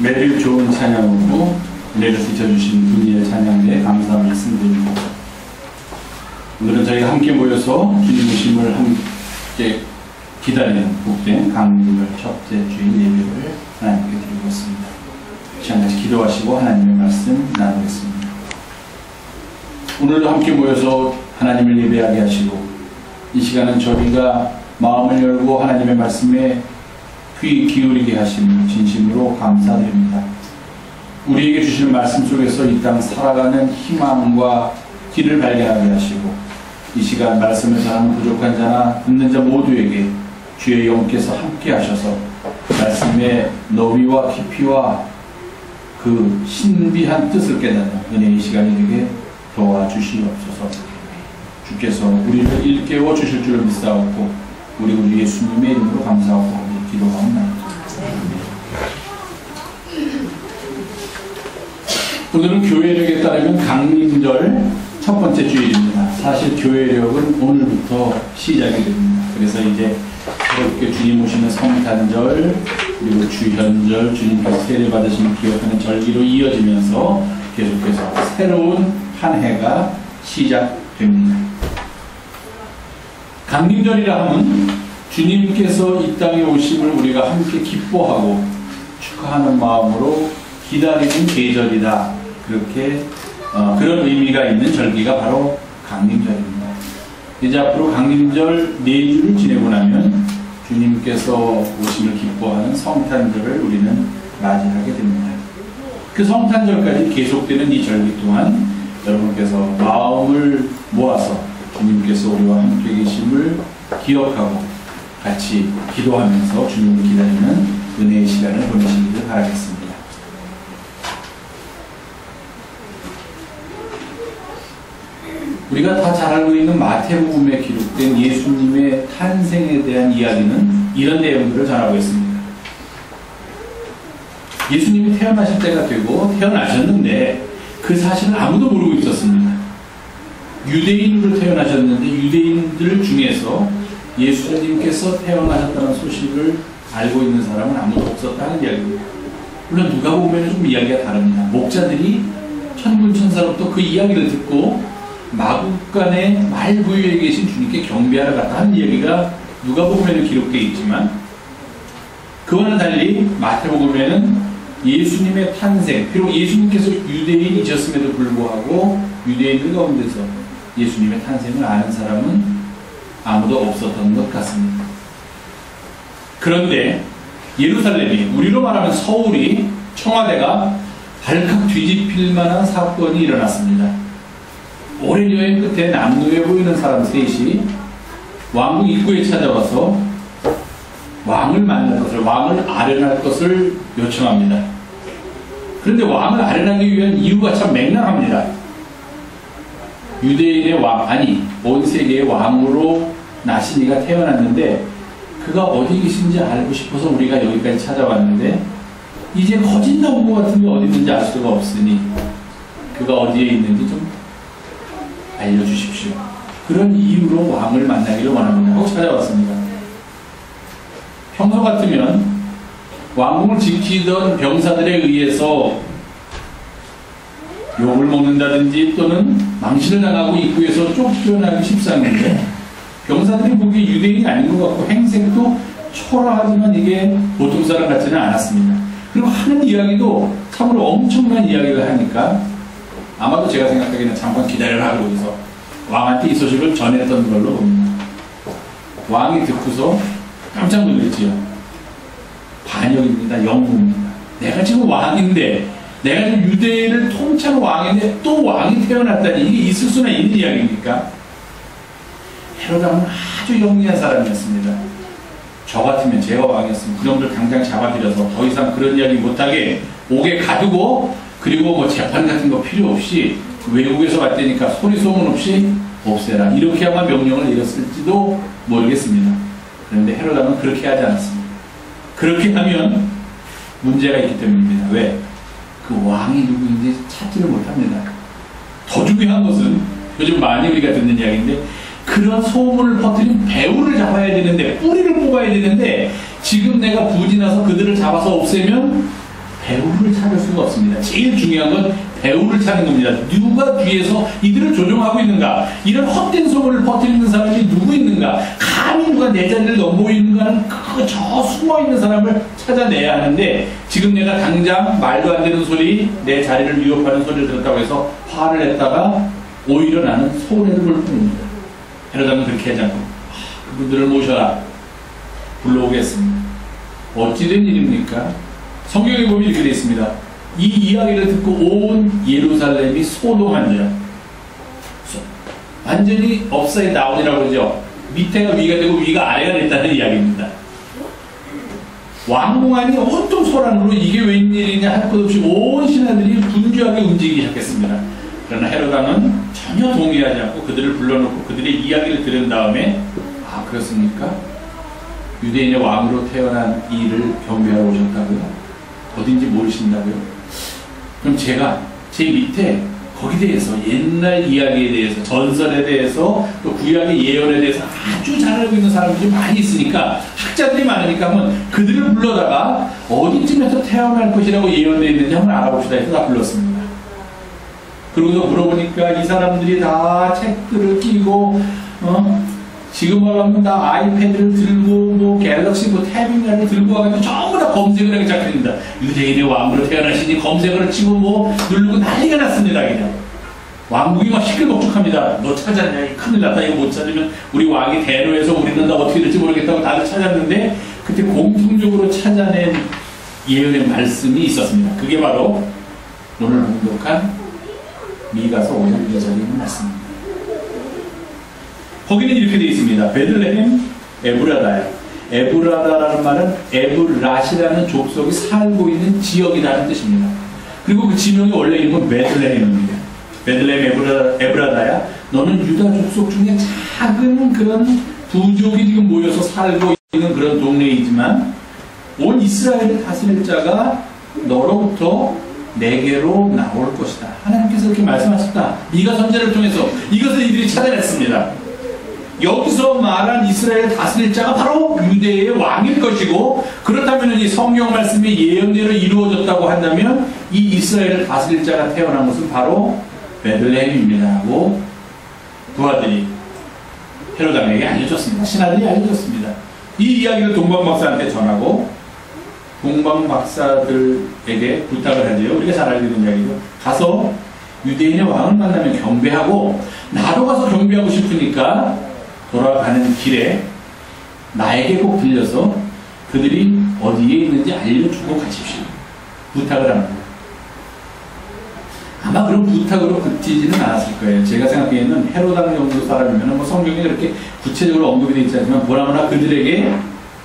매일 좋은 찬양으로 은혜를 비춰주신 분이의 찬양에 감사 말씀드립니다. 오늘은 저희가 함께 모여서 주님 오심을 함께 기다리는 복된 강림절 첫째 주일 예배를 하나님께 드리고 있습니다. 시간까지 기도하시고 하나님의 말씀 나누겠습니다. 오늘도 함께 모여서 하나님을 예배하게 하시고 이 시간은 저희가 마음을 열고 하나님의 말씀에 귀 기울이게 하심을 진심으로 감사드립니다. 우리에게 주시는 말씀 속에서 이 땅 살아가는 희망과 길을 발견하게 하시고 이 시간 말씀을 전하는 부족한 자나 듣는 자 모두에게 주의 영께서 함께 하셔서 말씀의 너비와 깊이와 그 신비한 뜻을 깨닫는 은혜의 시간이 되게 도와주시옵소서. 주께서 우리를 일깨워 주실 줄을 믿사옵고 우리 구 예수님의 이름으로 감사하고 기도하옵나이다. 오늘은 교회력에 따르면 강림절 첫 번째 주일입니다. 사실 교회력은 오늘부터 시작이 됩니다. 그래서 이제 그렇게 주님 오시는 성탄절, 그리고 주현절, 주님께서 세례 받으심을 기억하는 절기로 이어지면서 계속해서 새로운 한 해가 시작됩니다. 강림절이라 하면 주님께서 이 땅에 오심을 우리가 함께 기뻐하고 축하하는 마음으로 기다리는 계절이다. 그렇게 그런 의미가 있는 절기가 바로 강림절입니다. 이제 앞으로 강림절 4주를 지내고 나면 주님께서 오심을 기뻐하는 성탄절을 우리는 맞이하게 됩니다. 그 성탄절까지 계속되는 이 절기 동안 여러분께서 마음을 모아서 주님께서 우리와 함께 계심을 기억하고 같이 기도하면서 주님을 기다리는 은혜의 시간을 보내시기를 바라겠습니다. 우리가 다 잘 알고 있는 마태복음에 기록된 예수님의 탄생에 대한 이야기는 이런 내용들을 전하고 있습니다. 예수님이 태어나실 때가 되고 태어나셨는데 그 사실을 아무도 모르고 있었습니다. 유대인으로 태어나셨는데 유대인들 중에서 예수님께서 태어나셨다는 소식을 알고 있는 사람은 아무도 없었다는 이야기입니다. 물론 누가 보면 좀 이야기가 다릅니다. 목자들이 천군천사로부터 그 이야기를 듣고 마국간의 말구유에 계신 주님께 경배하러 갔다 하는 이야기가 누가복음에는 기록되어 있지만 그와는 달리 마태복음에는 예수님의 탄생, 비록 예수님께서 유대인이셨음에도 불구하고 유대인들 가운데서 예수님의 탄생을 아는 사람은 아무도 없었던 것 같습니다. 그런데 예루살렘이, 우리로 말하면 서울이, 청와대가 발칵 뒤집힐 만한 사건이 일어났습니다. 오랜 여행 끝에 남루에 보이는 사람 셋이 왕궁 입구에 찾아와서 왕을 만날 것을, 왕을 아련할 것을 요청합니다. 그런데 왕을 아련하기 위한 이유가 참 맥락합니다. 유대인의 왕, 아니 온 세계의 왕으로 나신 이가 태어났는데 그가 어디 계신지 알고 싶어서 우리가 여기까지 찾아왔는데 이제 거짓 나온 것 같은데 어디 있는지 알 수가 없으니 그가 어디에 있는지 좀 알려주십시오. 그런 이유로 왕을 만나기를 원합니다. 하고 찾아왔습니다. 평소 같으면 왕궁을 지키던 병사들에 의해서 욕을 먹는다든지 또는 망신을 당하고 입구에서 쫓겨나기 십상인데 병사들이 보기에 유대인이 아닌 것 같고 행색도 초라하지만 이게 보통 사람 같지는 않았습니다. 그리고 하는 이야기도 참으로 엄청난 이야기를 하니까 아마도 제가 생각하기에는 잠깐 기다려라 하고 해서 왕한테 이 소식을 전했던 걸로 봅니다. 왕이 듣고서 깜짝 놀랐지요. 반역입니다. 영웅입니다. 내가 지금 왕인데 내가 지금 유대인을 통치하는 왕인데 또 왕이 태어났다니 이게 있을 수나 있는 이야기입니까? 헤로당은 아주 영리한 사람이었습니다. 저 같으면 제가 왕이었으면 그놈들 당장 잡아들여서 더 이상 그런 이야기 못하게 옥에 가두고 그리고 뭐 재판 같은 거 필요 없이 외국에서 왔다니까 소리 소문 없이 없애라. 이렇게 아마 명령을 내렸을지도 모르겠습니다. 그런데 헤로당은 그렇게 하지 않았습니다. 그렇게 하면 문제가 있기 때문입니다. 왜? 그 왕이 누구인지 찾지를 못합니다. 더 중요한 것은 요즘 많이 우리가 듣는 이야기인데 그런 소문을 퍼뜨린 배우를 잡아야 되는데 뿌리를 뽑아야 되는데 지금 내가 부진해서 그들을 잡아서 없애면 배우를 찾을 수가 없습니다. 제일 중요한 건 배우를 찾는 겁니다. 누가 뒤에서 이들을 조종하고 있는가? 이런 헛된 소문을 퍼뜨리는 사람이 누구 있는가? 감히 누가 내 자리를 넘보이는가는 저 숨어있는 사람을 찾아내야 하는데 지금 내가 당장 말도 안 되는 소리, 내 자리를 위협하는 소리를 들었다고 해서 화를 냈다가 오히려 나는 손해를 볼 뿐입니다. 헤로당은 그렇게 하지 않고 그분들을 모셔라. 불러오겠습니다. 어찌된 일입니까? 성경에 보면 이렇게 되어 있습니다. 이 이야기를 듣고 온 예루살렘이 소동한지라. 완전히 업사이드 다운이라고 그러죠. 밑에가 위가 되고 위가 아래가 됐다는 이야기입니다. 왕궁 안이 온통 소란으로 이게 웬일이냐 할 것 없이 온 신하들이 분주하게 움직이기 시작했습니다. 그러나 헤로당은 전혀 동의하지 않고 그들을 불러놓고 그들의 이야기를 들은 다음에 아 그렇습니까? 유대인의 왕으로 태어난 이를 경배하러 오셨다고요? 어딘지 모르신다고요? 그럼 제가 제 밑에 거기에 대해서 옛날 이야기에 대해서 전설에 대해서 또 구약의 예언에 대해서 아주 잘 알고 있는 사람들이 많이 있으니까 학자들이 많으니까 한번 그들을 불러다가 어디쯤에서 태어날 것이라고 예언되어 있는지 한번 알아봅시다 해서 다 불렀습니다. 그러고서 물어보니까 이 사람들이 다 책들을 끼고 지금 말하면 다 아이패드를 들고 뭐 갤럭시 뭐 태빙을 들고 와가지고 전부 다 검색을 하기 시작합니다. 유대인의 왕으로 태어나시니 검색을 치고 뭐 누르고 난리가 났습니다. 그냥 왕국이 막 시끌벅적합니다. 너 찾았냐? 큰일 났다. 이거 못 찾으면 우리 왕이 대노해서 우리는 다 어떻게 될지 모르겠다고 다들 찾았는데 그때 공통적으로 찾아낸 예언의 말씀이 있었습니다. 그게 바로 오늘 공독한 미가서 5장 2절에 있는 말씀입니다. 거기는 이렇게 되어 있습니다. 베들레헴 에브라다야. 에브라다라는 말은 에브라시라는 족속이 살고 있는 지역이라는 뜻입니다. 그리고 그 지명이 원래 이름은 베들레헴입니다. 베들레헴 에브라다야. 너는 유다 족속 중에 작은 그런 부족이 지금 모여서 살고 있는 그런 동네이지만 온 이스라엘을 다스릴 자가 너로부터 내게로 나올 것이다. 하나님께서 이렇게 말씀하셨다. 미가 선지자를 통해서 이것을 이들이 찾아냈습니다. 여기서 말한 이스라엘 다스릴 자가 바로 유대의 왕일 것이고, 그렇다면 이 성경 말씀이 예언대로 이루어졌다고 한다면 이 이스라엘을 다스릴 자가 태어난 것은 바로 베들레헴입니다 하고 부하들이 헤롯 왕에게 알려줬습니다. 신하들이 알려줬습니다. 이 이야기를 동방박사한테 전하고 동방박사들에게 부탁을 하죠. 우리가 잘 알고 있는 이야기죠. 가서 유대인의 왕을 만나면 경배하고, 나도 가서 경배하고 싶으니까 돌아가는 길에 나에게 꼭 들려서 그들이 어디에 있는지 알려주고 가십시오. 부탁을 합니다. 아마 그런 부탁으로 그치지는 않았을 거예요. 제가 생각하기에는 헤롯 왕 정도 사람이면 뭐 성경에 그렇게 구체적으로 언급이 되어 있지 않지만 보나마나 그들에게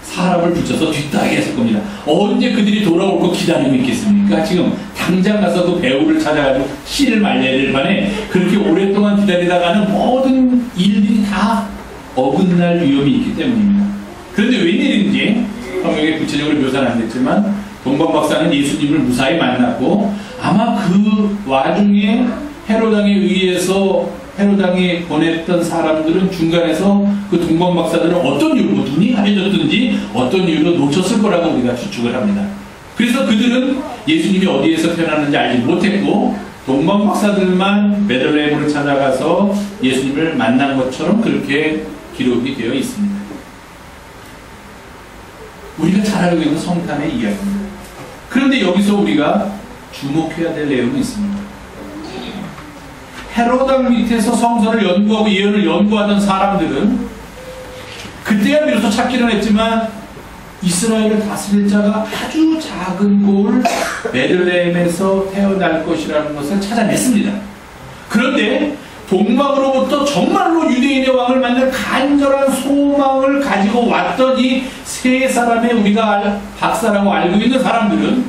사람을 붙여서 뒷따라게 했을 겁니다. 언제 그들이 돌아올 거 기다리고 있겠습니까? 지금 당장 가서 그 배우를 찾아가지고 씨를 말려야 될 반에 그렇게 오랫동안 기다리다가는 모든 일들이 다 어긋날 위험이 있기 때문입니다. 그런데 웬일인지 성경에 구체적으로 묘사는 안 됐지만 동방박사는 예수님을 무사히 만났고, 아마 그 와중에 헤롯왕에 의해서 헤롯왕이 보냈던 사람들은 중간에서 그 동방박사들은 어떤 이유로, 눈이 가려졌든지 어떤 이유로 놓쳤을 거라고 우리가 추측을 합니다. 그래서 그들은 예수님이 어디에서 태어났는지 알지 못했고, 동방박사들만 베들레헴을 찾아가서 예수님을 만난 것처럼 그렇게 기록이 되어 있습니다. 우리가 잘 알고 있는 성탄의 이야기입니다. 그런데 여기서 우리가 주목해야 될 내용이 있습니다. 헤롯 왕 밑에서 성서를 연구하고 예언을 연구하던 사람들은 그때야 비로소 찾기는 했지만 이스라엘을 다스릴 자가 아주 작은 곳 베들레헴에서 태어날 것이라는 것을 찾아냈습니다. 그런데 동방으로부터 정말로 유대인의 왕을 만날 간절한 소망을 가지고 왔던 이 세 사람의 우리가 박사라고 알고 있는 사람들은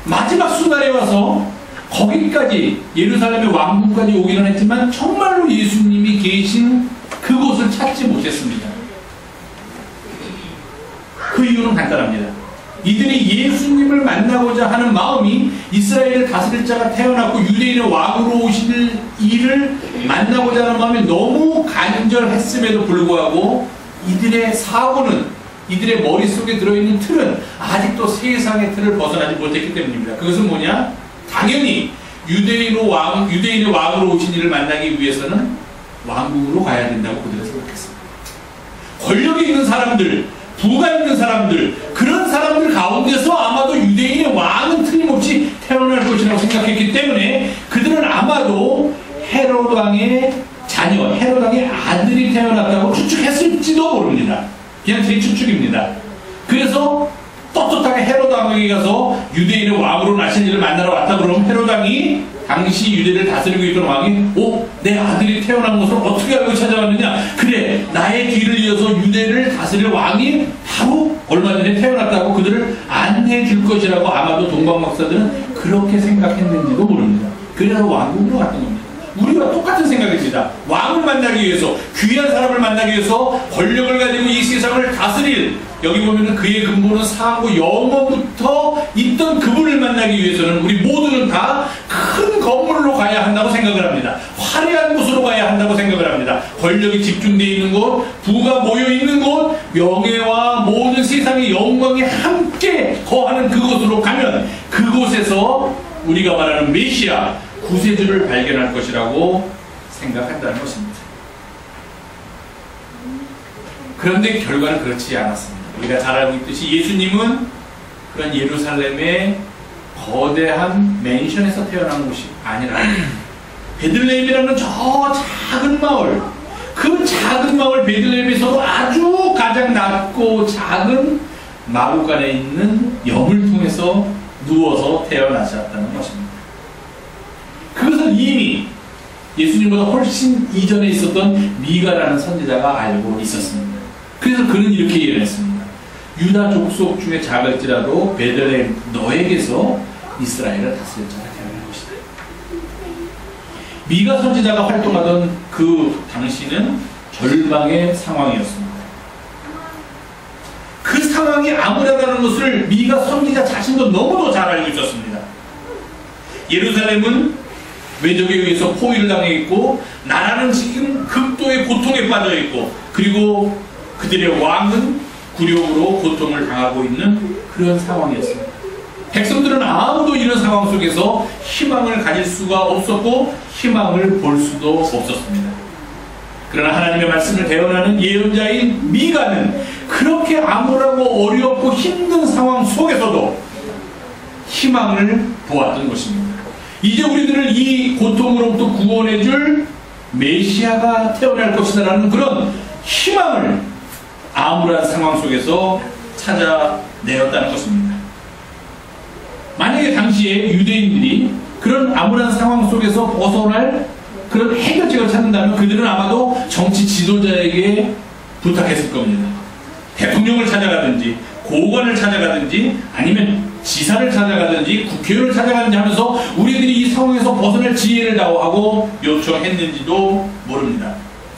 마지막 순간에 와서 거기까지 예루살렘의 왕궁까지 오기는 했지만 정말로 예수님이 계신 그곳을 찾지 못했습니다. 그 이유는 간단합니다. 이들이 예수님을 만나고자 하는 마음이 이스라엘을 다스릴 자가 태어났고 유대인의 왕으로 오실 이를 만나고자 하는 마음이 너무 간절했음에도 불구하고 이들의 사고는, 이들의 머릿속에 들어있는 틀은 아직도 세상의 틀을 벗어나지 못했기 때문입니다. 그것은 뭐냐? 당연히 유대인의 왕으로 오신 이를 만나기 위해서는 왕궁으로 가야 된다고 그들은 생각했습니다. 권력이 있는 사람들, 부가 있는 사람들, 그런 사람들 가운데서 아마도 유대인의 왕은 틀림없이 태어날 것이라고 생각했기 때문에 그들은 아마도 헤롯 왕의 자녀, 헤롯 왕의 아들이 태어났다고 추측했을지도 모릅니다. 그냥 제 추측입니다. 그래서 떳떳하게 헤롯 왕에게 가서 유대인의 왕으로 나신 이를 만나러 왔다 그러면 헤롯 왕이 당시 유대를 다스리고 있던 왕이 내 아들이 태어난 것을 어떻게 알고 찾아왔느냐? 그래, 나의 뒤를 이어서 유대를 다스릴 왕이 바로 얼마 전에 태어났다고 그들을 안내해 줄 것이라고 아마도 동방박사들은 그렇게 생각했는지도 모릅니다. 그래서 왕궁으로 갔던 겁니다. 우리와 똑같은 생각입니다. 왕을 만나기 위해서, 귀한 사람을 만나기 위해서 권력을 가지고 이 세상을 다스릴, 여기 보면은 그의 근본은 상고 영원부터 있던 그분을 만나기 위해서는 우리 모두는 다 큰 건물로 가야 한다고 생각을 합니다. 화려한 곳으로 가야 한다고 생각을 합니다. 권력이 집중되어 있는 곳, 부가 모여 있는 곳, 명예와 모든 세상의 영광이 함께 거하는 그곳으로 가면 그곳에서 우리가 말하는 메시아, 구세주를 발견할 것이라고 생각한다는 것입니다. 그런데 결과는 그렇지 않았습니다. 우리가 잘 알고 있듯이 예수님은 그런 예루살렘의 거대한 맨션에서 태어난 곳이 아니라 베들레헴이라는 저 작은 마을, 그 작은 마을 베들레헴에서도 아주 가장 낮고 작은 마구간에 있는 여물통에서 누워서 태어나셨다는 것입니다. 그것은 이미 예수님보다 훨씬 이전에 있었던 미가라는 선지자가 알고 있었습니다. 그래서 그는 이렇게 예언했습니다. 유다 족속 중에 작을지라도 베들레헴 너에게서 이스라엘을 다스릴 자가 태어날 것이다. 미가 선지자가 활동하던 그 당시는 절망의 상황이었습니다. 그 상황이 암울하다는 것을 미가 선지자 자신도 너무도 잘 알고 있었습니다. 예루살렘은 외적에 의해서 포위를 당해 있고, 나라는 지금 극도의 고통에 빠져 있고, 그리고 그들의 왕은 굴욕으로 고통을 당하고 있는 그런 상황이었습니다. 백성들은 아무도 이런 상황 속에서 희망을 가질 수가 없었고 희망을 볼 수도 없었습니다. 그러나 하나님의 말씀을 대언하는 예언자인 미가는 그렇게 암울하고 어렵고 힘든 상황 속에서도 희망을 보았던 것입니다. 이제 우리들을 이 고통으로부터 구원해줄 메시아가 태어날 것이다라는 그런 희망을 암울한 상황 속에서 찾아내었다는 것입니다. 만약에 당시에 유대인들이 그런 암울한 상황 속에서 벗어날 그런 해결책을 찾는다면 그들은 아마도 정치 지도자에게 부탁했을 겁니다. 대통령을 찾아가든지 고관을 찾아가든지 아니면 지사를 찾아가든지 국회의원을 찾아가든지 하면서 우리들이 이 상황에서 벗어날 지혜를 다하고 요청했는지도 모릅니다.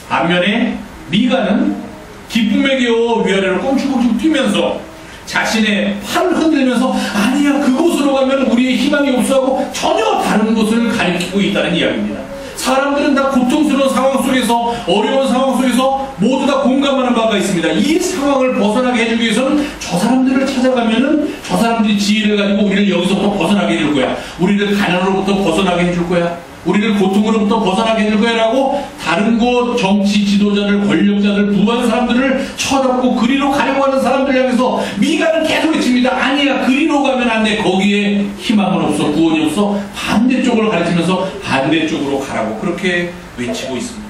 반면에 미가는 기쁨에 겨워 위아래로 껑충껑충 뛰면서 자신의 팔을 흔들면서 아니야, 그곳으로 가면 우리의 희망이 없어하고 전혀 다른 곳을 가리키고 있다는 이야기입니다. 사람들은 다 고통스러운 상황 속에서, 어려운 상황 속에서 모두 다 공감하는 바가 있습니다. 이 상황을 벗어나게 해주기 위해서는 저 사람들을 찾아가면은 저 사람들이 지혜를 가지고 우리를 여기서부터 벗어나게 해줄 거야. 우리를 가난으로부터 벗어나게 해줄 거야. 우리를 고통으로부터 벗어나게 해줄 거야 라고 다른 곳 정치 지도자들, 권력자들, 부한 사람들을 쳐다보고 그리로 가려고 하는 사람들 향해서 미가는 계속 외칩니다. 아니야, 그리로 가면 안 돼. 거기에 희망은 없어, 구원이 없어. 반대쪽을 가르치면서 반대쪽으로 가라고 그렇게 외치고 있습니다.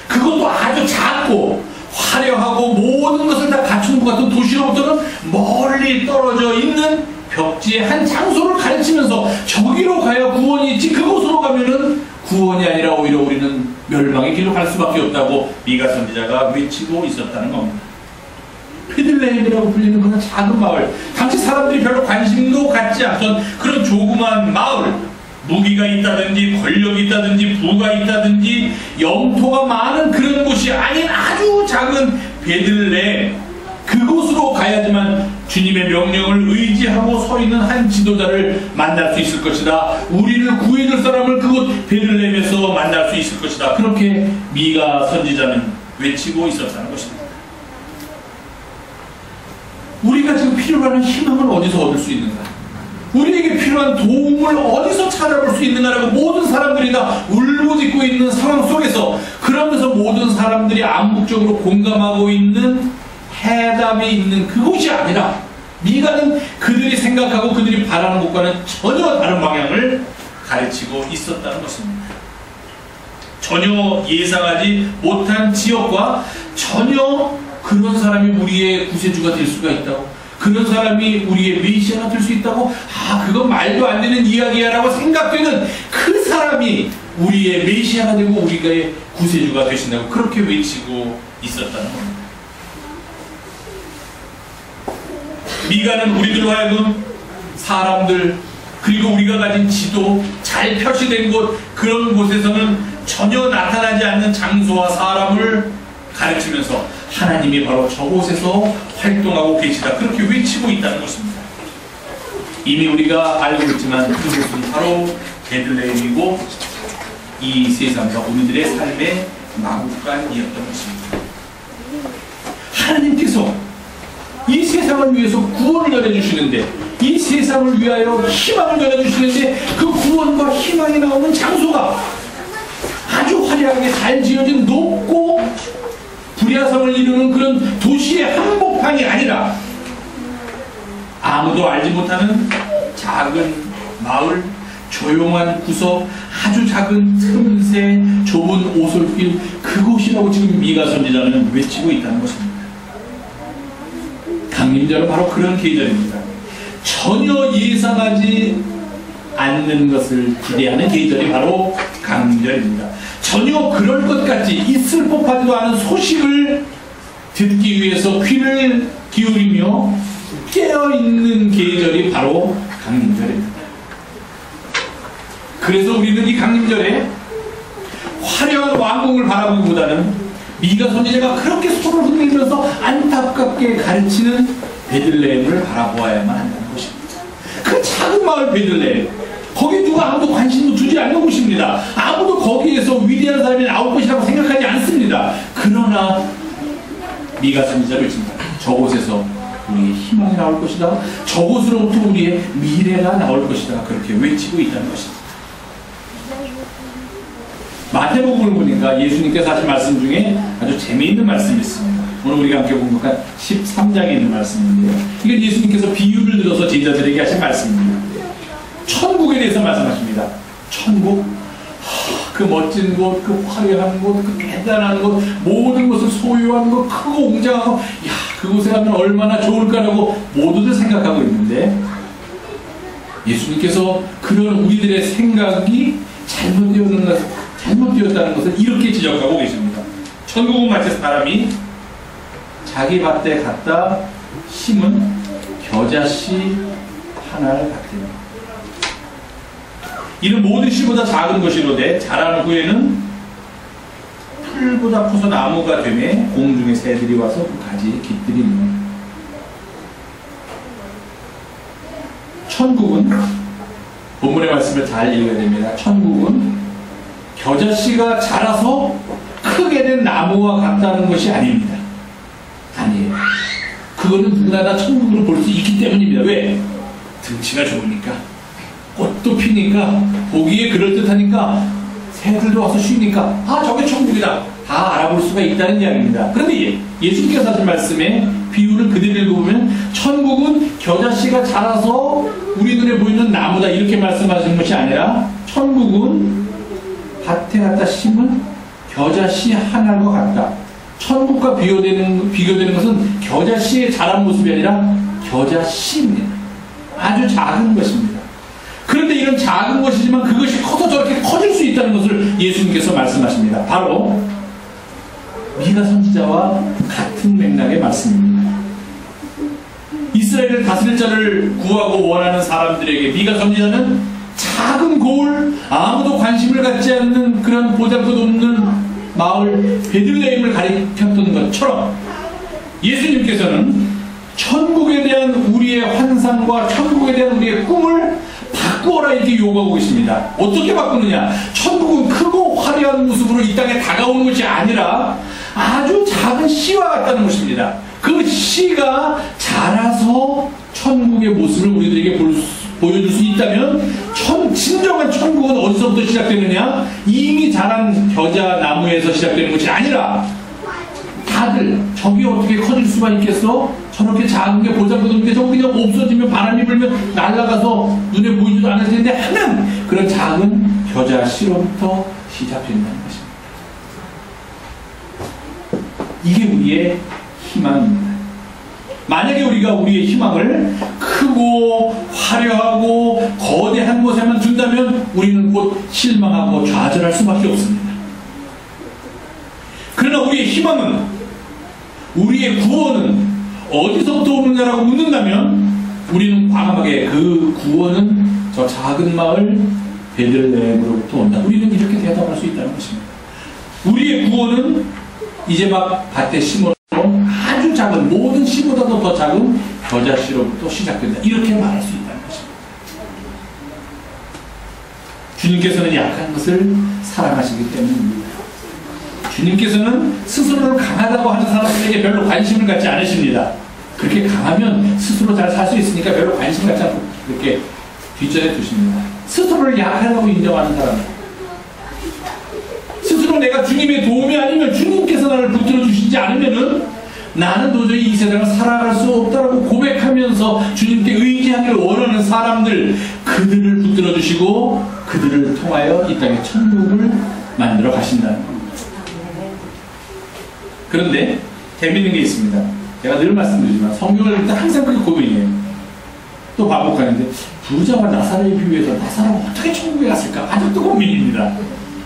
그것도 아주 작고 화려하고 모든 것을 다 갖춘 것 같은 도시로부터는 멀리 떨어져 있는 벽지의 한 장소를 가르치면서 저기로 가야 구원이 있지, 그곳으로 가면은 구원이 아니라 오히려 우리는 멸망의 길로 갈 수밖에 없다고 미가 선지자가 외치고 있었다는 겁니다. 베들레헴이라고 불리는 그런 작은 마을, 당시 사람들이 별로 관심도 갖지 않던 그런 조그만 마을, 무기가 있다든지 권력이 있다든지 부가 있다든지 영토가 많은 그런 곳이 아닌 아주 작은 베들레헴, 그곳으로 가야지만 주님의 명령을 의지하고 서 있는 한 지도자를 만날 수 있을 것이다. 우리를 구해줄 사람을 그곳 베들레헴에서 만날 수 있을 것이다. 그렇게 미가 선지자는 외치고 있었다는 것입니다. 우리가 지금 필요로 하는 희망을 어디서 얻을 수 있는가? 우리에게 필요한 도움을 어디서 찾아볼 수 있는가라고 모든 사람들이 다 울부짖고 있는 상황 속에서, 그러면서 모든 사람들이 암묵적으로 공감하고 있는 해답이 있는 그곳이 아니라 미가는 그들이 생각하고 그들이 바라는 곳과는 전혀 다른 방향을 가르치고 있었다는 것입니다. 전혀 예상하지 못한 지역과 전혀 그런 사람이 우리의 구세주가 될 수가 있다고, 그런 사람이 우리의 메시아가 될 수 있다고, 그건 말도 안 되는 이야기야 라고 생각되는 그 사람이 우리의 메시아가 되고 우리의 구세주가 되신다고 그렇게 외치고 있었다는 겁니다. 미가는 우리들로 하여금 사람들, 그리고 우리가 가진 지도, 잘 표시된 곳, 그런 곳에서는 전혀 나타나지 않는 장소와 사람을 가르치면서 하나님이 바로 저곳에서 활동하고 계시다, 그렇게 외치고 있다는 것입니다. 이미 우리가 알고 있지만 그곳은 바로 베들레헴이고 이 세상과 우리들의 삶의 마구간이었던 것입니다. 하나님께서 이 세상을 위해서 구원을 전해주시는데, 이 세상을 위하여 희망을 전해주시는데, 그 구원과 희망이 나오는 장소가 아주 화려하게 잘 지어진 높고 불야성을 이루는 그런 도시의 한복판이 아니라 아무도 알지 못하는 작은 마을, 조용한 구석, 아주 작은 틈새, 좁은 오솔길, 그곳이라고 지금 미가 선지자는 외치고 있다는 것입니다. 강림절은 바로 그런 계절입니다. 전혀 예상하지 않는 것을 기대하는 계절이 바로 강림절입니다. 전혀 그럴 것 같이 있을 법하지도 않은 소식을 듣기 위해서 귀를 기울이며 깨어있는 계절이 바로 강림절입니다. 그래서 우리는 이 강림절에 화려한 왕궁을 바라보기보다는 미가 선지자가 그렇게 손을 흔들면서 안타깝게 가르치는 베들레헴을 바라보아야만 한다는 것입니다. 그 작은 마을 베들레헴, 거기 누가 아무도 관심도 두지 않는 곳입니다. 아무도 거기에서 위대한 사람이 나올 것이라고 생각하지 않습니다. 그러나 미가 선지자를 외칩니다. 저곳에서 우리의 희망이 나올 것이다, 저곳으로부터 우리의 미래가 나올 것이다, 그렇게 외치고 있다는 것입니다. 마태복음을 보니까 예수님께서 하신 말씀 중에 아주 재미있는 말씀이 있습니다. 오늘 우리가 함께 공부한 13장에 있는 말씀인데요, 이건 예수님께서 비유를 들어서 제자들에게 하신 말씀입니다. 천국에 대해서 말씀하십니다. 천국, 그 멋진 곳, 그 화려한 곳, 그 대단한 곳, 모든 것을 소유한 곳, 크고 웅장한 곳, 야, 그곳에 가면 얼마나 좋을까라고 모두들 생각하고 있는데, 예수님께서 그런 우리들의 생각이 잘못되었다는 것을 이렇게 지적하고 계십니다. 천국은 마치 사람이 자기 밭에 갖다 심은 겨자씨 하나를 같으며, 이는 모든 씨보다 작은 것이로되 자라는 후에는 풀보다 커서 나무가 되매 공중의 새들이 와서 그 가지에 깃들이며. 천국은, 본문의 말씀을 잘 읽어야 됩니다. 천국은 겨자씨가 자라서 크게 된 나무와 같다는 것이 아닙니다. 아니에요. 그거는 누구나 다 천국으로 볼 수 있기 때문입니다. 왜? 등치가 좋으니까, 꽃도 피니까, 보기에 그럴듯하니까, 새들도 와서 쉬니까, 아, 저게 천국이다, 다 알아볼 수가 있다는 이야기입니다. 그런데 예수님께서 하신 말씀에 비유를 그대로 읽어보면 천국은 겨자씨가 자라서 우리 눈에 보이는 나무다, 이렇게 말씀하시는 것이 아니라 천국은 밭에 갖다 심은 겨자씨 하나와 같다. 천국과 비교되는 것은 겨자씨의 자란 모습이 아니라 겨자씨입니다. 아주 작은 것입니다. 그런데 이런 작은 것이지만 그것이 커서 저렇게 커질 수 있다는 것을 예수님께서 말씀하십니다. 바로 미가 선지자와 같은 맥락의 말씀입니다. 이스라엘을 다스릴 자를 구하고 원하는 사람들에게 미가 선지자는 작은 고을, 아무도 관심을 갖지 않는 그런 보잘것없는 마을 베들레헴을 가리켰던 것처럼 예수님께서는 천국에 대한 우리의 환상과 천국에 대한 우리의 꿈을 바꾸어라, 이렇게 요구하고 있습니다. 어떻게 바꾸느냐? 천국은 크고 화려한 모습으로 이 땅에 다가오는 것이 아니라 아주 작은 씨와 같다는 것입니다. 그 씨가 자라서 천국의 모습을 우리들에게 보여줄 수 있다면, 진정한 천국은 어디서부터 시작되느냐? 이미 자란 겨자 나무에서 시작되는 것이 아니라, 다들 저게 어떻게 커질 수가 있겠어? 저렇게 작은 게 보잘것없는 게 저거 그냥 없어지면, 바람이 불면 날아가서 눈에 보이지도 않을 텐데 하는 그런 작은 겨자 씨로부터 시작된다는 것입니다. 이게 우리의 희망입니다. 만약에 우리가 우리의 희망을 크고 화려하고 거대한 곳에만 둔다면 우리는 곧 실망하고 좌절할 수밖에 없습니다. 그러나 우리의 희망은, 우리의 구원은 어디서부터 오느냐라고 묻는다면 우리는 과감하게 그 구원은 저 작은 마을 베들레헴으로부터 온다. 우리는 이렇게 대답할 수 있다는 것입니다. 우리의 구원은 이제 막 밭에 심어놓은 아주 작은, 모든 씨보다도 더 작은 겨자씨로부터 시작된다. 이렇게 말할 수 있다는 것입니다. 주님께서는 약한 것을 사랑하시기 때문입니다. 주님께서는 스스로를 강하다고 하는 사람들에게 별로 관심을 갖지 않으십니다. 그렇게 강하면 스스로 잘 살 수 있으니까 별로 관심을 갖지 않고 이렇게 뒷전에 두십니다. 스스로를 약하다고 인정하는 사람, 스스로 내가 주님의 도움이 아니면 주님께서 나를 붙들어 주시지 않으면은 나는 도저히 이 세상을 살아갈 수 없다라고 고백하면서 주님께 의지하기를 원하는 사람들, 그들을 붙들어 주시고 그들을 통하여 이 땅에 천국을 만들어 가신다는 겁니다. 그런데 재미있는 게 있습니다. 제가 늘 말씀드리지만 성경을 읽을 때 항상 그게 고민이에요. 또 반복하는데 부자와 나사로에 비유해서 나사로가 어떻게 천국에 갔을까? 아직도 고민입니다.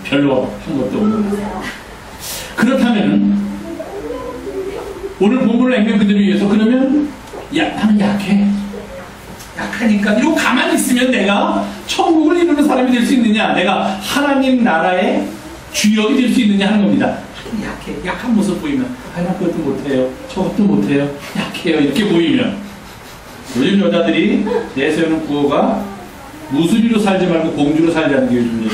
별로 한 것도 없는. 그렇다면 오늘 본문을 읽는 그들을 위해서 그러면 나는 약해. 약하니까 이러고 가만히 있으면 내가 천국을 이루는 사람이 될 수 있느냐? 내가 하나님 나라의 주역이 될 수 있느냐 하는 겁니다. 약해. 약한 모습 보이면 나 그것도 못해요. 저것도 못해요. 약해요. 이렇게 보이면 요즘 여자들이 내세우는 구호가 무수리로 살지 말고 공주로 살자는 게 요즘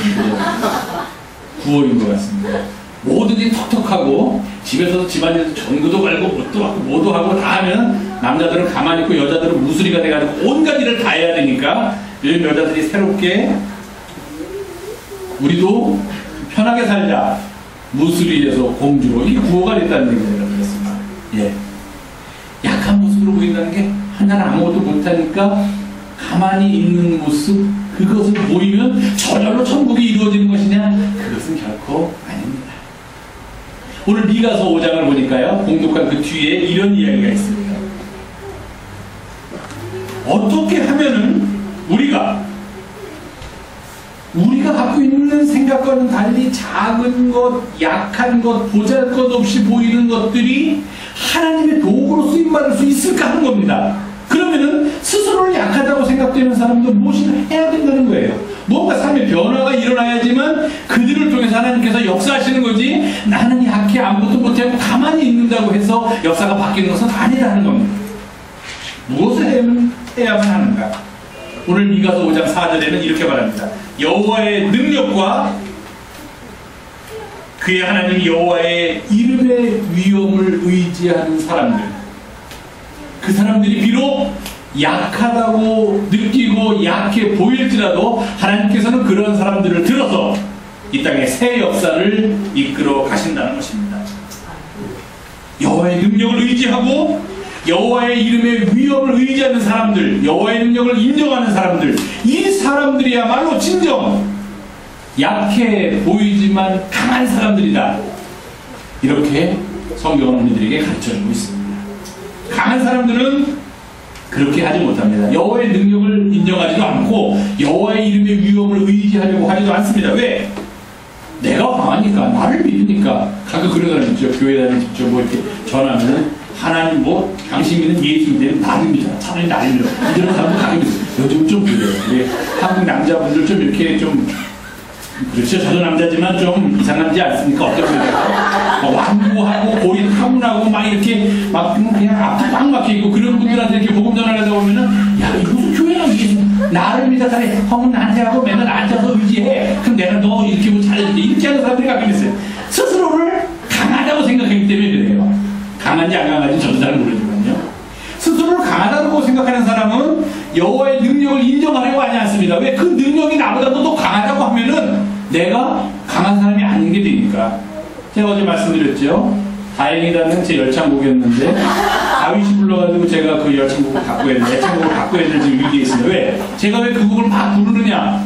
구호인 것 같습니다. 뭐든지 턱턱하고 집에서도 집안에서 전구도 갈고 못도 하고 뭐도 하고 다 하면 남자들은 가만히 있고 여자들은 무수리가 돼가지고 온갖 일을 다 해야 되니까 요즘 여자들이 새롭게 우리도 편하게 살자, 무수리에서 공주로, 이게 구호가 됐다는 얘기를 들었습니다. 예. 약한 모습으로 보인다는 게 하나는 아무것도 못하니까 가만히 있는 모습, 그것을 보이면 저절로 천국이 이루어지는 것이냐? 그것은 결코 아닙니다. 오늘 미가서 5장을 보니까요, 공독한 그 뒤에 이런 이야기가 있습니다. 어떻게 하면은 우리가 갖고 있는 생각과는 달리 작은 것, 약한 것, 보잘것없이 보이는 것들이 하나님의 도구로 쓰임받을 수 있을까 하는 겁니다. 그러면은 스스로를 약하다고 생각되는 사람도 무엇을 해야 된다는 거예요. 뭔가 삶의 변화가 일어나야지만 그들을 통해서 하나님께서 역사하시는 거지, 나는 약해 아무것도 못하고 가만히 있는다고 해서 역사가 바뀌는 것은 아니라는 겁니다. 무엇을 해야만 하는가? 오늘 미가서 5장 4절에는 이렇게 말합니다. 여호와의 능력과 그의 하나님 여호와의 이름의 위엄을 의지하는 사람들, 그 사람들이 비록 약하다고 느끼고 약해 보일지라도 하나님께서는 그런 사람들을 들어서 이 땅에 새 역사를 이끌어 가신다는 것입니다. 여호와의 능력을 의지하고 여호와의 이름의 위엄을 의지하는 사람들, 여호와의 능력을 인정하는 사람들, 이 사람들이야말로 진정 약해 보이지만 강한 사람들이다. 이렇게 성경은 우리들에게 가르쳐주고 있습니다. 강한 사람들은 그렇게 하지 못합니다. 여호와의 능력을 인정하지도 않고 여호와의 이름의 위엄을 의지하려고 하지도 않습니다. 왜? 내가 강하니까, 나를 믿으니까. 가끔 그런 사람 있죠. 교회 다니십시오. 뭐 이렇게 전하면 하나님 뭐 당신 믿는 예수님들 나를 믿어, 차라리 나를 믿어, 이런 사람도 가끔 있어요. 요즘 좀 그래요. 한국 남자분들 좀 이렇게 좀 그렇죠. 저도 남자지만 좀 이상하지 않습니까? 어떻게 보면 완고하고 고인 타분하고 막 이렇게 막 그냥 앞에 꽉 막혀있고 그런 분들한테 이렇게 복음 전하려다 보면은 야, 이거 무슨 교회가 예수 나를 믿어서 형은 나한테 하고 맨날 앉아서 의지해. 그럼 내가 너 이렇게 뭐 잘해줄게. 이렇게 하는 사람들이 가끔 있어요. 스스로를 강하다고 생각하기 때문에 그래요. 강한지 안 강한지 저도 잘 모르지만요. 스스로를 강하다고 생각하는 사람은 여호와의 능력을 인정하려고 하지 않습니다. 왜? 그 능력이 나보다도 더 강하다고 하면은 내가 강한 사람이 아닌 게 되니까. 제가 어제 말씀드렸죠. 다행이라는 제 열창곡이었는데 다윗이 불러가지고 제가 그 열창곡을 갖고 있는데 애창곡을 갖고 있는 지금 위기에 있습니다. 왜? 제가 왜 그 곡을 막 부르느냐?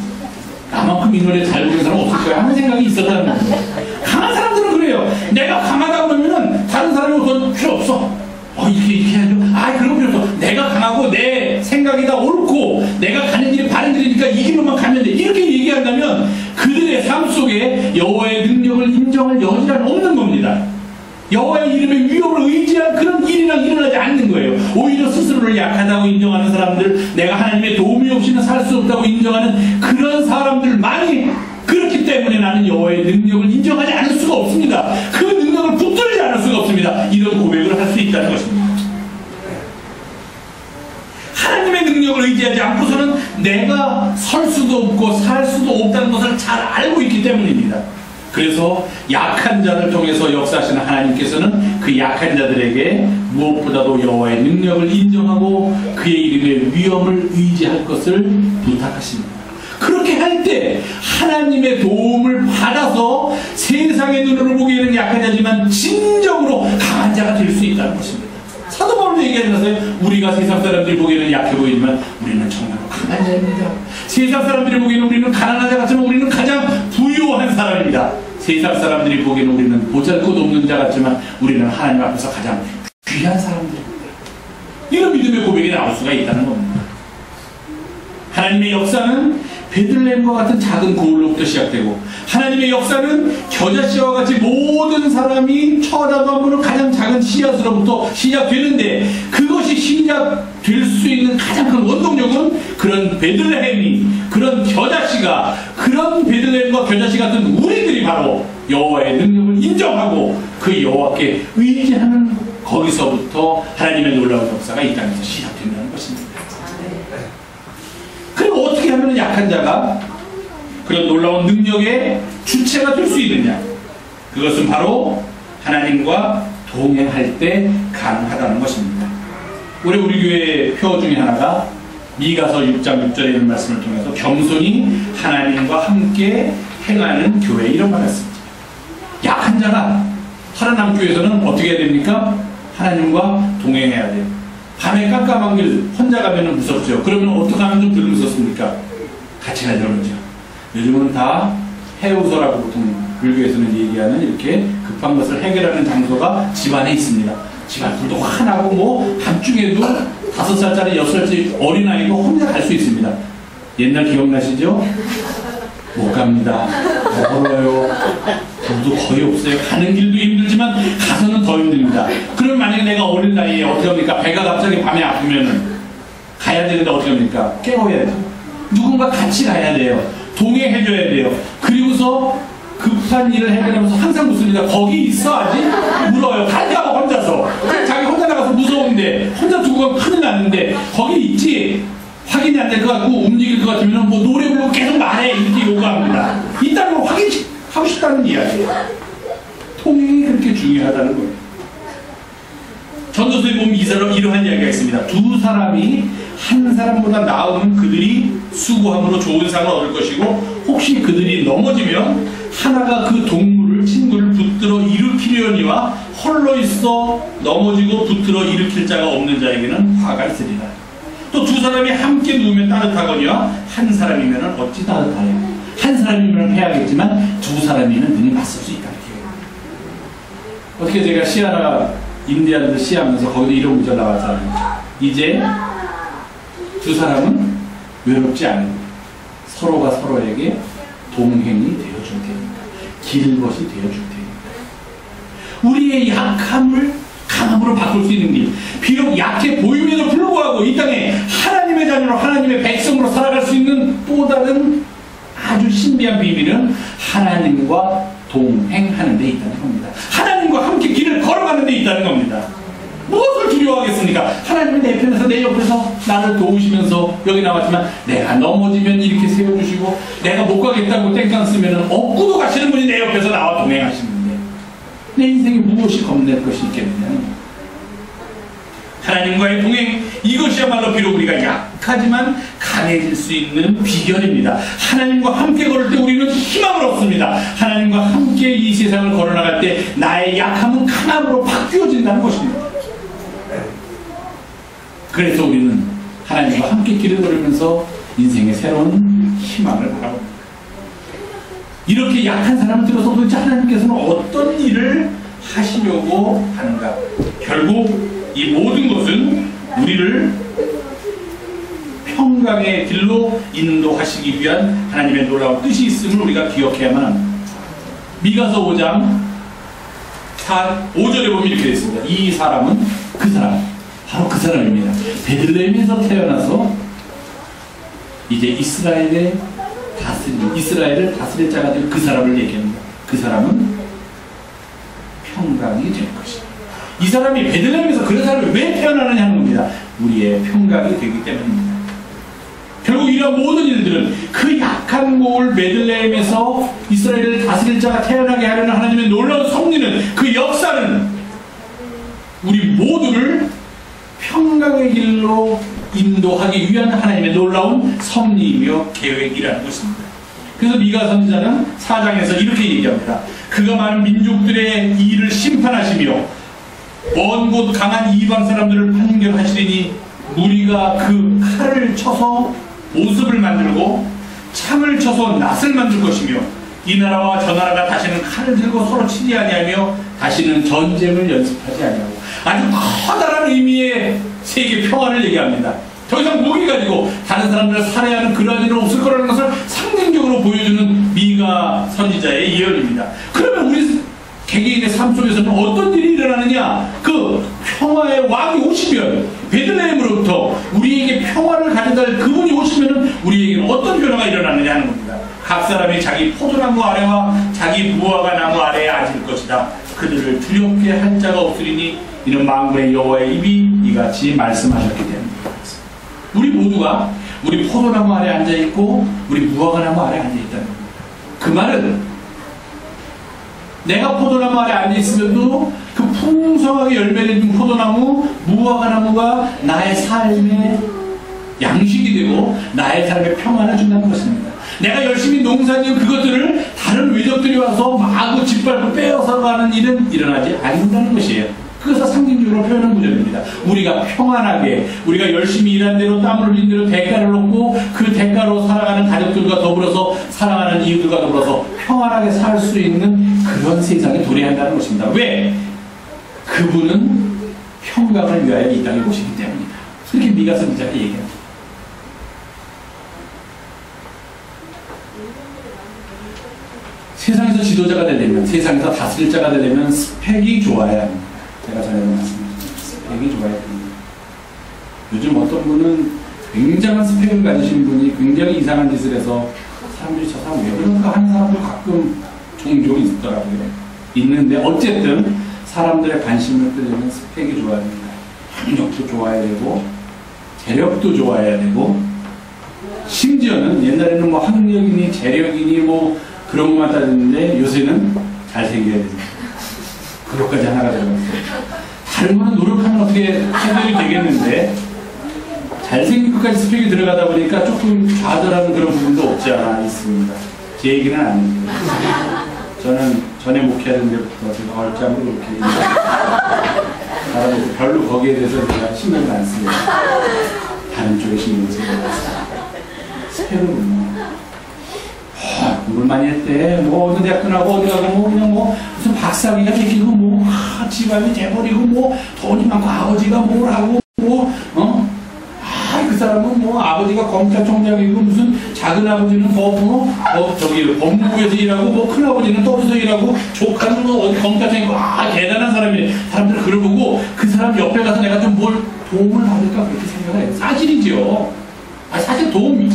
나만큼 이 노래 잘 부르는 사람 없을 거야 하는 생각이 있었다는 거예요. 강한 사람들은 그래요. 내가 강하다고 그러면은 다른 사람이 우선 필요 없어. 이렇게 해야죠. 그런 거 필요 없어. 내가 강하고 내 생각이 다 옳고 내가 가는 길이 바른 길이니까 이 길로만 가면 돼. 이렇게 얘기한다면 그들의 삶 속에 여호와의 능력을 인정할 여지는 없는 겁니다. 여호와의 이름의 위협을 의지한 그런 일이랑 일어나지 않는 거예요. 오히려 스스로를 약하다고 인정하는 사람들, 내가 하나님의 도움이 없이는 살 수 없다고 인정하는 그런 사람들만이 그렇기 때문에 나는 여호와의 능력을 인정하지 않을 수가 없습니다. 그 능력을 붙들지 않을 수가 없습니다. 이런 고백을 할 수 있다는 것입니다. 하나님의 능력을 의지하지 않고서는 내가 설 수도 없고 살 수도 없다는 것을 잘 알고 있기 때문입니다. 그래서 약한 자를 통해서 역사하시는 하나님께서는 그 약한 자들에게 무엇보다도 여호와의 능력을 인정하고 그의 이름의 위엄을 의지할 것을 부탁하십니다. 그렇게 할 때 하나님의 도움을 받아서 세상의 눈으로 보기에는 약한 자지만 진정으로 강한 자가 될 수 있다는 것입니다. 사도 바울도 얘기하면서요, 우리가 세상 사람들이 보기에는 약해 보이지만 우리는 정말로 강한 자입니다. 세상 사람들이 보기에는 우리는 가난한 자 같지만 우리는 가장 부유한 사람입니다. 세상 사람들이 보기에는 우리는 보잘것없는 자 같지만 우리는 하나님 앞에서 가장 귀한 사람들입니다. 이런 믿음의 고백이 나올 수가 있다는 겁니다. 하나님의 역사는 베들레헴과 같은 작은 고을로부터 시작되고, 하나님의 역사는 겨자씨와 같이 모든 사람이 쳐다도 안 보는 가장 작은 씨앗으로부터 시작되는데, 그것이 시작될 수 있는 가장 큰 원동력은 그런 베들레헴이, 그런 겨자씨가, 그런 베들레헴과 겨자씨 같은 우리들이 바로 여호와의 능력을 인정하고 그 여호와께 의지하는, 거기서부터 하나님의 놀라운 역사가 이 땅에서 시작된다는 것입니다. 그리고 어떻게 하면 약한 자가 그런 놀라운 능력의 주체가 될 수 있느냐? 그것은 바로 하나님과 동행할 때 가능하다는 것입니다. 우리 교회의 표 중에 하나가 미가서 6장 6절에 있는 말씀을 통해서 겸손히 하나님과 함께 행하는 교회, 이런 말을 했습니다. 약한 자가 살아남 교회에서는 어떻게 해야 됩니까? 하나님과 동행해야 돼요. 밤에 깜깜한 길 혼자 가면 무섭죠. 그러면 어떻게 하면 좀 덜 무섭습니까? 같이 가자는 거죠. 요즘은 다 해우소라고 보통 불교에서는 얘기하는, 이렇게 급한 것을 해결하는 장소가 집 안에 있습니다. 집 안 불도 환하고, 뭐 밤중에도 5살짜리 6살짜리 어린아이도 혼자 갈 수 있습니다. 옛날 기억나시죠? 못 갑니다. 멀어요. 돈도 거의 없어요. 가는 길도 힘들지만 가서는 더 힘듭니다. 그럼 만약에 내가 어린 나이에 어떻게 합니까? 배가 갑자기 밤에 아프면은 가야 되는데 어떻게 합니까? 깨워야죠. 누군가 같이 가야 돼요. 동행해줘야 돼요. 그리고서 급한 일을 해결하면서 항상 묻습니다. 거기 있어야지? 물어요. 갈까봐 혼자서. 자기 혼자 나가서 무서운데, 혼자 두고 가면 큰일 났는데, 거기 있지? 확인이 안 될 것 같고 움직일 것 같으면 뭐 노래 부르고 계속 말해, 이렇게 요구합니다. 이딴 걸 확인하고 싶다는 이야기예요. 통행이 그렇게 중요하다는 거예요. 전도서에 보면 이러한 이야기가 있습니다. 두 사람이 한 사람보다 나으면 그들이 수고함으로 좋은 상을 얻을 것이고, 혹시 그들이 넘어지면 하나가 그 친구를 붙들어 일으키려니와 홀로 있어 넘어지고 붙들어 일으킬 자가 없는 자에게는 화가 있으리라. 또 두 사람이 함께 누우면 따뜻하거니와 한 사람이면 어찌 따뜻하여. 한 사람이면 해야겠지만 두 사람이면 능히 맞설 수 있다. 어떻게 제가 시아라 인디아를 시하면서 거기도 이런 구절 나왔잖아요. 이제 두 사람은 외롭지 않은, 서로가 서로에게 동행이 되어줄 테니까, 길벗이 되어줄 테니까. 우리의 약함을 강함으로 바꿀 수 있는 길, 비록 약해 보임에도 불구하고 이 땅에 하나님의 자녀로, 하나님의 백성으로 살아갈 수 있는 또 다른 아주 신비한 비밀은 하나님과 동행하는 데 있다는 겁니다. 하나님과 함께 길을 걸어가는 데 있다는 겁니다. 무엇을 두려워하겠습니까? 하나님이 내 편에서, 내 옆에서 나를 도우시면서, 여기 나왔지만 내가 넘어지면 이렇게 세워주시고, 내가 못 가겠다고 땡깡 쓰면 업고도 가시는 분이 내 옆에서 나와 동행하시는데 내 인생에 무엇이 겁낼 것이 있겠느냐. 하나님과의 동행, 이것이야말로 비록 우리가 약하지만 강해질 수 있는 비결입니다. 하나님과 함께 걸을 때 우리는 희망을 얻습니다. 하나님과 함께 이 세상을 걸어나갈 때 나의 약함은 강함으로 바뀌어진다는 것입니다. 그래서 우리는 하나님과 함께 길을 걸으면서 인생의 새로운 희망을 바라봅니다. 이렇게 약한 사람을 들어서 도대체 하나님께서는 어떤 일을 하시려고 하는가? 결국 이 모든 것은 우리를 평강의 길로 인도하시기 위한 하나님의 놀라운 뜻이 있음을 우리가 기억해야만 합니다. 미가서 5장 5절에 보면 이렇게 되어 있습니다. 이 사람은 그 사람, 바로 그 사람입니다. 베들레헴에서 태어나서 이제 이스라엘을 다스릴 자가 될 그 사람을 얘기합니다. 그 사람은 평강이 될 것이다. 이 사람이 베들레헴에서 그런 사람이 왜 태어나느냐 하는 겁니다. 우리의 평강이 되기 때문입니다. 결국 이런 모든 일들은 그 약한 모을 베들레헴에서 이스라엘을 다스릴 자가 태어나게 하려는 하나님의 놀라운 섭리는, 그 역사는 우리 모두를 평강의 길로 인도하기 위한 하나님의 놀라운 섭리이며 계획이라는 것입니다. 그래서 미가 선지자는 4장에서 이렇게 얘기합니다. 그가 많은 민족들의 일을 심판하시며 먼 곳 강한 이방 사람들을 판결하시리니 무리가 그 칼을 쳐서 보습을 만들고 창을 쳐서 낫을 만들 것이며 이 나라와 저 나라가 다시는 칼을 들고 서로 치지 아니하며 다시는 전쟁을 연습하지 아니하고, 아주 커다란 의미의 세계 평화를 얘기합니다. 더 이상 무기 가지고 다른 사람들을 살해하는 그런 일은 없을 거라는 것을 상징적으로 보여주는 미가 선지자의 예언입니다. 그러면 우리 개개인의 삶 속에서는 어떤 일이 일어나느냐? 그 평화의 왕이 오시면, 베들레헴으로부터 우리에게 평화를 가져다 줄 그분이 오시면 우리에게는 어떤 변화가 일어나느냐 하는 겁니다. 각 사람이 자기 포도나무 아래와 자기 무화과 나무 아래에 앉을 것이다. 그들을 두렵게 할 자가 없으리니 이는 만군의 여호와의 입이 이같이 말씀하셨기 때문입니다. 우리 모두가 우리 포도나무 아래 앉아있고 우리 무화과 나무 아래 앉아있다는 겁니다. 그 말은 내가 포도나무 아래 앉아있으면도 그 풍성하게 열매를 준 포도나무, 무화과 나무가 나의 삶의 양식이 되고 나의 삶에 평안을 준다는 것입니다. 내가 열심히 농사지은 그것들을 다른 외적들이 와서 마구 짓밟고 빼앗아가는 일은 일어나지 않는다는 것이에요. 그것을 상징적으로 표현한 구절입니다. 우리가 평안하게, 우리가 열심히 일한 대로 땀을 흘린 대로 대가를 얻고 그 대가로 살아가는 가족들과 더불어서 사랑하는 이웃들과 더불어서 평안하게 살 수 있는 그런 세상에 도래한다는 것입니다. 왜? 그분은 평강을 위하여 이 땅에 오시기 때문이다. 그렇게 미가 선지자가 얘기합니다. 세상에서 지도자가 되려면, 세상에서 다스릴 자가 되려면 스펙이 좋아야 합니다. 제가 전에도 말씀드렸죠. 스펙이 좋아야 됩니다. 요즘 어떤 분은 굉장한 스펙을 가지신 분이 굉장히 이상한 짓을 해서 사람들이 저 사람 왜 그런가 하는 사람도 가끔 종종 있더라고요. 있는데 어쨌든 사람들의 관심을 끌려면 스펙이 좋아야 됩니다. 학력도 좋아야 되고 재력도 좋아야 되고, 심지어는 옛날에는 뭐 학력이니 재력이니 뭐 그런 것만 따졌는데 요새는 잘생겨야 됩니다. 그것까지 하나가 들어갔어요. 다른 거는 노력하면 어떻게 해결이 되겠는데 잘생긴 것까지 스펙이 들어가다 보니까 조금 좌절하는 그런 부분도 없지 않아 있습니다. 제 얘기는 아닙니다. 저는 전에 목회하던 데부터 제가 얼짱으로 이렇게 별로 거기에 대해서 제가 신경을 안 씁니다. 다른 쪽에 신경을 쓰고 스펙을 공부를 많이 했대. 뭐 어느 대학 나고 어디 가고 뭐 그냥 뭐 무슨 박사학위가 되기고 뭐 집안이 돼버리고 뭐 돈이 많고 아버지가 뭘 하고 뭐 그 사람은 뭐 아버지가 검찰총장이고 무슨 작은 아버지는 저기 법무부에서 일하고 뭐 큰 아버지는 또 어디서 일하고 조카는 뭐 어디 검찰총장이고 대단한 사람이네. 사람들은 그걸 보고 그 사람 옆에 가서 내가 좀 뭘 도움을 받을까 그렇게 생각해요. 사실이죠. 사실 도움이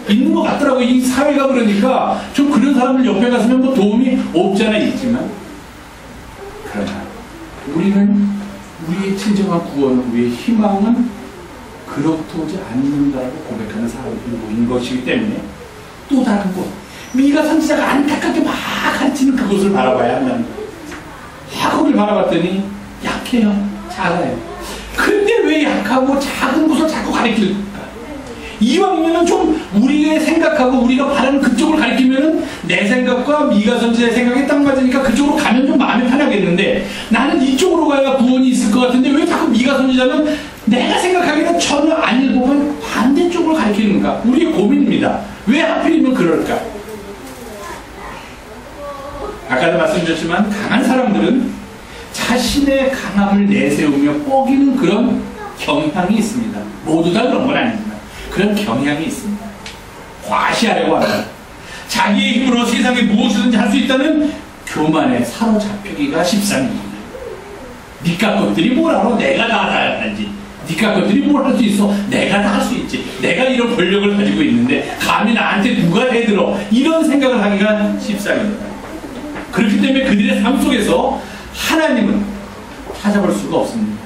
있는 것 같더라고. 이 사회가 그러니까 좀 그런 사람들 옆에 갔으면 뭐 도움이 없지 않아 있지만, 그러나 우리는 우리의 진정한 구원, 우리의 희망은 그렇도지 않는다고 고백하는 사람들이 모인 것이기 때문에 또 다른 곳, 미가 선지자가 안타깝게 막 가르치는 그곳을 바라봐야 한다는 거예요. 거기를 바라봤더니 약해요. 작아요. 근데 왜 약하고 작은 곳을 자꾸 가르칠까? 이왕이면은 좀 우리가 생각하고 우리가 바라는 그쪽을 가리키면은 내 생각과 미가 선지자의 생각이 딱 맞으니까 그쪽으로 가면 좀 마음이 편하겠는데, 나는 이쪽으로 가야 구원이 있을 것 같은데 왜 자꾸 미가 선지자는 내가 생각하기에는 전혀 아닐 보면 반대쪽으로 가리키는가? 우리의 고민입니다. 왜 하필이면 그럴까? 아까도 말씀드렸지만 강한 사람들은 자신의 강함을 내세우며 뻐기는 그런 경향이 있습니다. 모두 다 그런 건 아닙니다. 그런 경향이 있습니다. 과시하려고 합니다. 자기의 힘으로 세상에 무엇이든지 할 수 있다는 교만에 사로잡히기가 십상입니다. 니까 것들이 뭘 알아? 내가 다 알아야지. 니까 것들이 뭘 할 수 있어? 내가 다 할 수 있지. 내가 이런 권력을 가지고 있는데 감히 나한테 누가 대들어? 이런 생각을 하기가 십상입니다. 그렇기 때문에 그들의 삶 속에서 하나님은 찾아볼 수가 없습니다.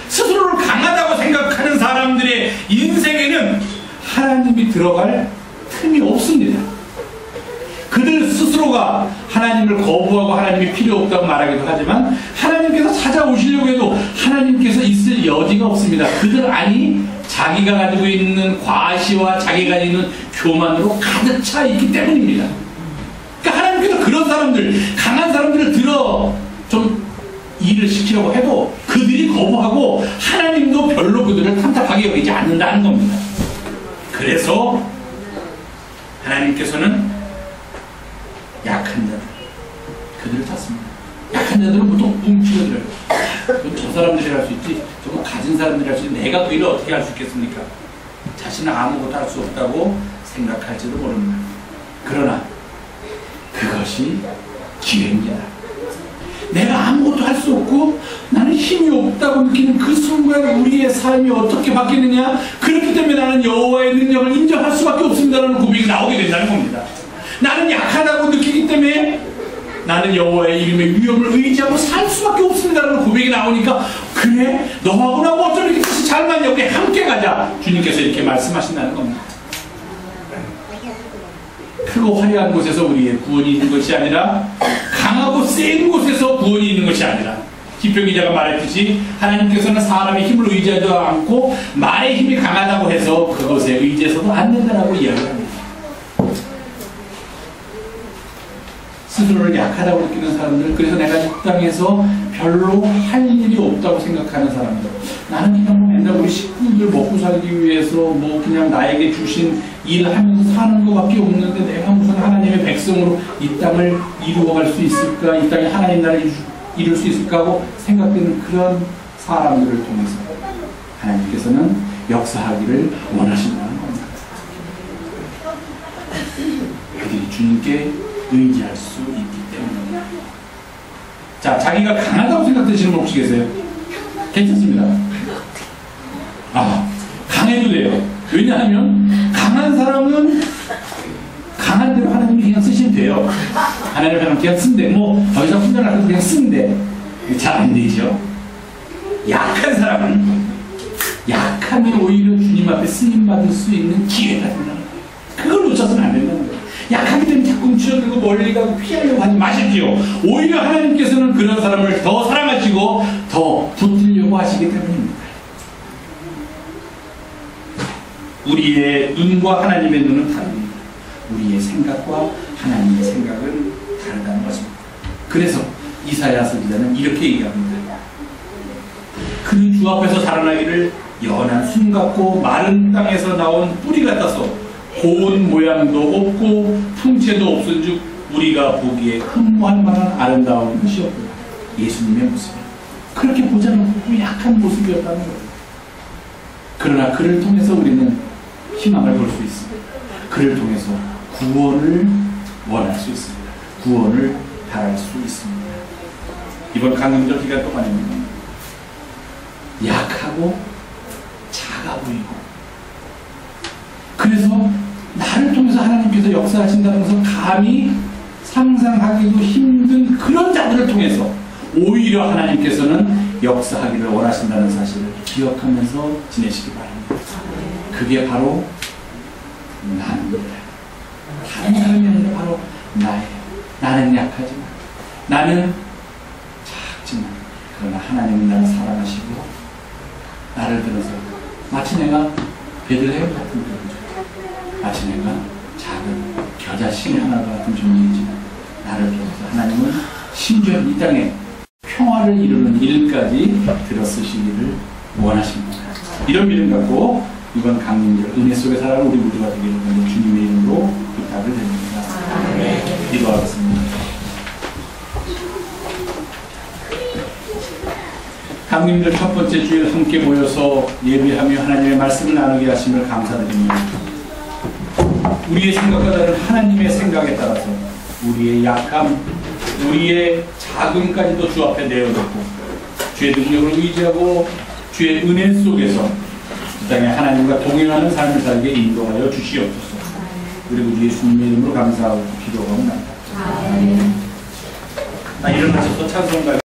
스스로를 강하다고 생각하는 사람들의 인생에는 하나님이 들어갈 틈이 없습니다. 그들 스스로가 하나님을 거부하고 하나님이 필요 없다고 말하기도 하지만 하나님께서 찾아오시려고 해도 하나님께서 있을 여지가 없습니다. 그들 안이 자기가 가지고 있는 과시와 자기가 있는 교만으로 가득 차 있기 때문입니다. 그러니까 하나님께서 그런 사람들, 강한 사람들을 들어 좀 일을 시키려고 해도 그들이 거부하고 하나님도 별로 그들을 탐탁하게 여기지 않는다는 겁니다. 그래서 하나님께서는 약한 자들, 그들을 찾습니다. 약한 자들은 보통 뭉치거들어요. 저 사람들이 할 수 있지, 저거 가진 사람들이 할 수 있지, 내가 그 일을 어떻게 할 수 있겠습니까? 자신은 아무것도 할 수 없다고 생각할지도 모릅니다. 그러나 그것이 기회입니다. 내가 아무것도 할 수 없고 나는 힘이 없다고 느끼는 그 순간 우리의 삶이 어떻게 바뀌느냐? 그렇기 때문에 나는 여호와의 능력을 인정할 수밖에 없습니다라는 고백이 나오게 된다는 겁니다. 나는 약하다고 느끼기 때문에 나는 여호와의 이름의 위엄을 의지하고 살 수밖에 없습니다라는 고백이 나오니까 그래? 너하고 나하고 어쩜 이렇게 뜻이 잘 맞냐? 우리 함께 가자. 주님께서 이렇게 말씀하신다는 겁니다. 크고 화려한 곳에서 우리의 구원이 있는 것이 아니라 강하고 센 곳에서 구원이 있는 것이 아니라 기평 기자가 말했듯이 하나님께서는 사람의 힘을 의지하지 않고 말의 힘이 강하다고 해서 그것에 의지해서도 안 된다라고 이야기합니다. 스스로를 약하다고 느끼는 사람들, 그래서 내가 이 땅에서 별로 할 일이 없다고 생각하는 사람들, 나는 그냥 뭐 맨날 우리 식구들 먹고 살기 위해서 뭐 그냥 나에게 주신 일을 하면서 사는 것밖에 없는데 내가 무슨 하나님의 백성으로 이 땅을 이루어갈 수 있을까, 이 땅에 하나님 나라를 이룰 수 있을까 하고 생각되는 그런 사람들을 통해서 하나님께서는 역사하기를 원하신다는 겁니다. 그들이 주님께 의지할 수 있기 때문입니다. 자, 자기가 강하다고 생각되시는 분 혹시 계세요? 괜찮습니다. 강해도 돼요. 왜냐하면 강한 사람은 강한 대로 하나님이 그냥 쓰시면 돼요. 하나님을 그냥 쓴대. 뭐 더 이상 훈련할 때 그냥 쓴대. 잘 안 되죠. 약한 사람은 약하면 오히려 주님 앞에 쓰임 받을 수 있는 기회가 된다는 거예요. 그걸 놓쳐서는 안 된다는 거예요. 약하기 때문에 자꾸 움츠러들고 멀리 가고 피하려고 하지 마십시오. 오히려 하나님께서는 그런 사람을 더 사랑하시고 더 붙들려고 하시기 때문입니다. 우리의 눈과 하나님의 눈은 다릅니다. 우리의 생각과 하나님의 생각은 다르다는 것입니다. 그래서 이사야 선지자는 이렇게 얘기합니다. 그는 주 앞에서 자라나기를 연한 순 같고 마른 땅에서 나온 뿌리 같아서 고운 모양도 없고 풍채도 없은즉 우리가 보기에 흠모할 만한 아름다운 것이었구나. 예수님의 모습이에요. 그렇게 보지 않고 약한 모습이었다는 거예요. 그러나 그를 통해서 우리는 희망을 볼 수 있습니다. 그를 통해서 구원을 원할 수 있습니다. 구원을 바랄 수 있습니다. 이번 강림절 기간 동안입니다. 약하고 작아 보이고 그래서 나를 통해서 하나님께서 역사하신다는 것을 감히 상상하기도 힘든 그런 자들을 통해서 오히려 하나님께서는 역사하기를 원하신다는 사실을 기억하면서 지내시기 바랍니다. 그게 바로 나입니다. 다른 사람이 아니라 바로 나예요. 나는 약하지만, 나는 작지만, 그러나 하나님은 나를 사랑하시고 나를 들어서 마치 내가 베들레헴 같은 존재, 마치 내가 작은 겨자씨 하나가 같은 존재이지만 나를 들어서 하나님은 심지어 이 땅에 평화를 이루는 일까지 들어쓰시기를 원하십니다. 이런 믿음 갖고 이번 강림절 은혜 속에 살아가는 우리 모두가 되기를 주님의 이름으로 부탁을 드립니다. 기도하겠습니다. 강림절 첫 번째 주일 함께 모여서 예배하며 하나님의 말씀을 나누게 하심을 감사드립니다. 우리의 생각과 다른 하나님의 생각에 따라서 우리의 약함, 우리의 작음까지도 주 앞에 내어놓고 주의 능력을 의지하고 주의 은혜 속에서 이 땅에 하나님과 동행하는 삶을 살게 인도하여 주시옵소서. 그리고 예수님의 이름으로 감사하고 기도하옵나이다. 일어나셔서 찬송가